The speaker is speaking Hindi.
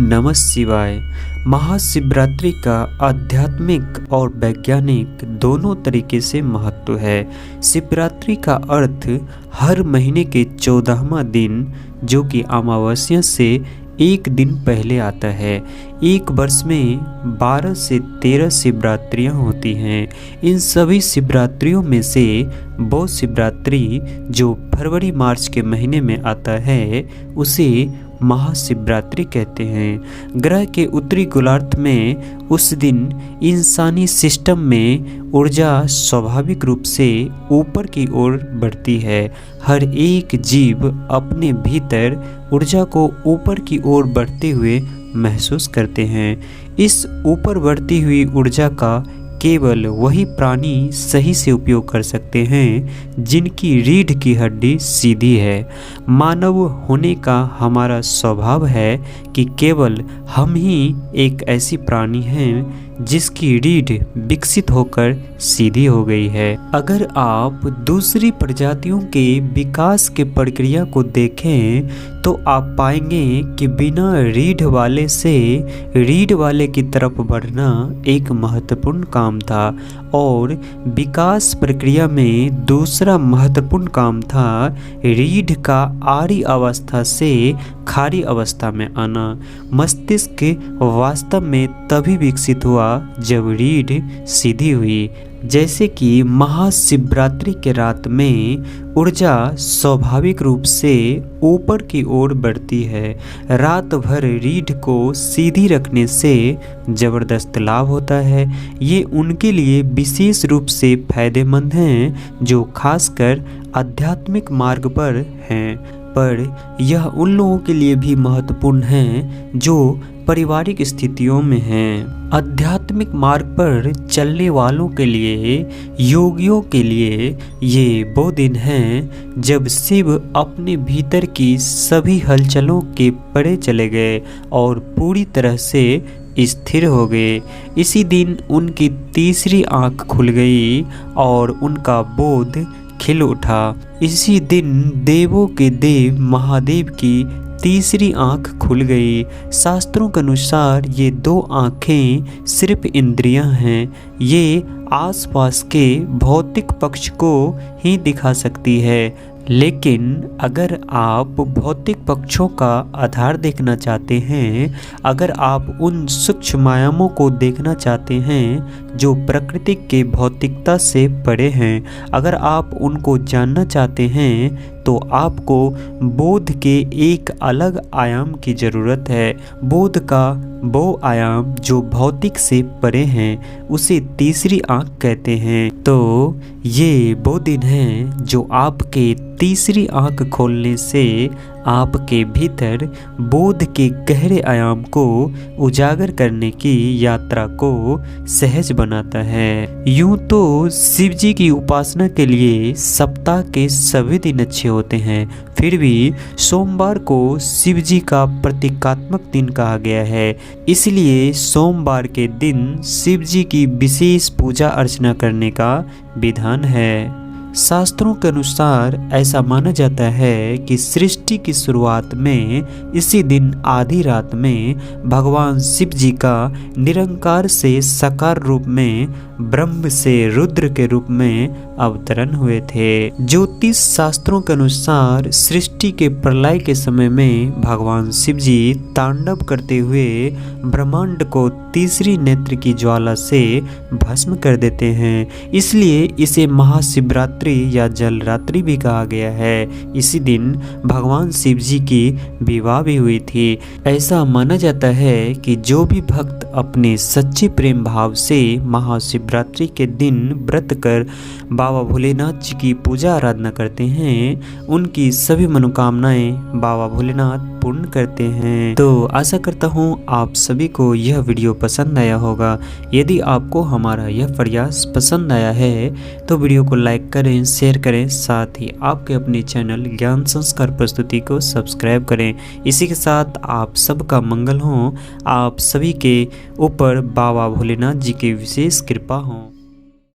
नमः शिवाय। महाशिवरात्रि का आध्यात्मिक और वैज्ञानिक दोनों तरीके से महत्व है। शिवरात्रि का अर्थ हर महीने के 14वां दिन जो कि अमावस्या से एक दिन पहले आता है। एक वर्ष में 12 से 13 शिवरात्रियां होती हैं। इन सभी शिवरात्रियों में से वो शिवरात्रि जो फरवरी मार्च के महीने में आता है उसे महाशिवरात्रि कहते हैं। ग्रह के उत्तरी गोलार्ध में उस दिन इंसानी सिस्टम में ऊर्जा स्वाभाविक रूप से ऊपर की ओर बढ़ती है। हर एक जीव अपने भीतर ऊर्जा को ऊपर की ओर बढ़ते हुए महसूस करते हैं। इस ऊपर बढ़ती हुई ऊर्जा का केवल वही प्राणी सही से उपयोग कर सकते हैं जिनकी रीढ़ की हड्डी सीधी है। मानव होने का हमारा स्वभाव है कि केवल हम ही एक ऐसी प्राणी हैं जिसकी रीढ़ विकसित होकर सीधी हो गई है। अगर आप दूसरी प्रजातियों के विकास के प्रक्रिया को देखें तो आप पाएंगे कि बिना रीढ़ वाले से रीढ़ वाले की तरफ बढ़ना एक महत्वपूर्ण काम था और विकास प्रक्रिया में दूसरा महत्वपूर्ण काम था रीढ़ का आरी अवस्था से खारी अवस्था में आना। मस्तिष्क वास्तव में तभी विकसित हुआ जब रीढ़ सीधी हुई। जैसे कि महाशिवरात्रि के रात में ऊर्जा स्वाभाविक रूप से ऊपर की ओर बढ़ती है। रात भर रीढ़ को सीधी रखने से जबरदस्त लाभ होता है। ये उनके लिए विशेष रूप से फायदेमंद हैं जो खासकर आध्यात्मिक मार्ग पर हैं, पर यह उन लोगों के लिए भी महत्वपूर्ण है जो पारिवारिक स्थितियों में हैं। आध्यात्मिक मार्ग पर चलने वालों के लिए, योगियों के लिए ये वो दिन हैं जब शिव अपने भीतर की सभी हलचलों के परे चले गए और पूरी तरह से स्थिर हो गए। इसी दिन उनकी तीसरी आंख खुल गई और उनका बोध खिल उठा। इसी दिन देवों के देव महादेव की तीसरी आंख खुल गई। शास्त्रों के अनुसार ये दो आंखें सिर्फ इंद्रियां हैं। ये आसपास के भौतिक पक्ष को ही दिखा सकती है, लेकिन अगर आप भौतिक पक्षों का आधार देखना चाहते हैं, अगर आप उन सूक्ष्म आयामों को देखना चाहते हैं जो प्रकृति के भौतिकता से परे हैं, अगर आप उनको जानना चाहते हैं तो आपको बोध के एक अलग आयाम की ज़रूरत है। बोध का वो आयाम जो भौतिक से परे हैं उसे तीसरी आंख कहते हैं। तो ये वो दिन हैं जो आपके तीसरी आंख खोलने से आपके भीतर बोध के गहरे आयाम को उजागर करने की यात्रा को सहज बनाता है। यूं तो शिव जी की उपासना के लिए सप्ताह के सभी दिन अच्छे होते हैं, फिर भी सोमवार को शिव जी का प्रतीकात्मक दिन कहा गया है। इसलिए सोमवार के दिन शिव जी की विशेष पूजा अर्चना करने का विधान है। शास्त्रों के अनुसार ऐसा माना जाता है कि सृष्टि की शुरुआत में इसी दिन आधी रात में भगवान शिव जी का निरंकार से साकार रूप में ब्रह्म से रुद्र के रूप में अवतरण हुए थे। ज्योतिष शास्त्रों के अनुसार सृष्टि के प्रलय के समय में भगवान शिव जी तांडव करते हुए ब्रह्मांड को तीसरी नेत्र की ज्वाला से भस्म कर देते हैं। इसलिए इसे महाशिवरात्रि या जलरात्रि भी कहा गया है। इसी दिन भगवान शिव जी की विवाह भी हुई थी। ऐसा माना जाता है कि जो भी भक्त अपने सच्चे प्रेम भाव से महाशिवरात्रि के दिन व्रत कर बाबा भोलेनाथ जी की पूजा आराधना करते हैं, उनकी सभी मनोकामनाएं बाबा भोलेनाथ पूर्ण करते हैं। तो आशा करता हूँ आप सभी को यह वीडियो पसंद आया होगा। यदि आपको हमारा यह प्रयास पसंद आया है तो वीडियो को लाइक करें, शेयर करें, साथ ही आपके अपने चैनल ज्ञान संस्कार प्रस्तुति को सब्सक्राइब करें। इसी के साथ आप सबका मंगल हो, आप सभी के ऊपर बाबा भोलेनाथ जी की विशेष कृपा हो।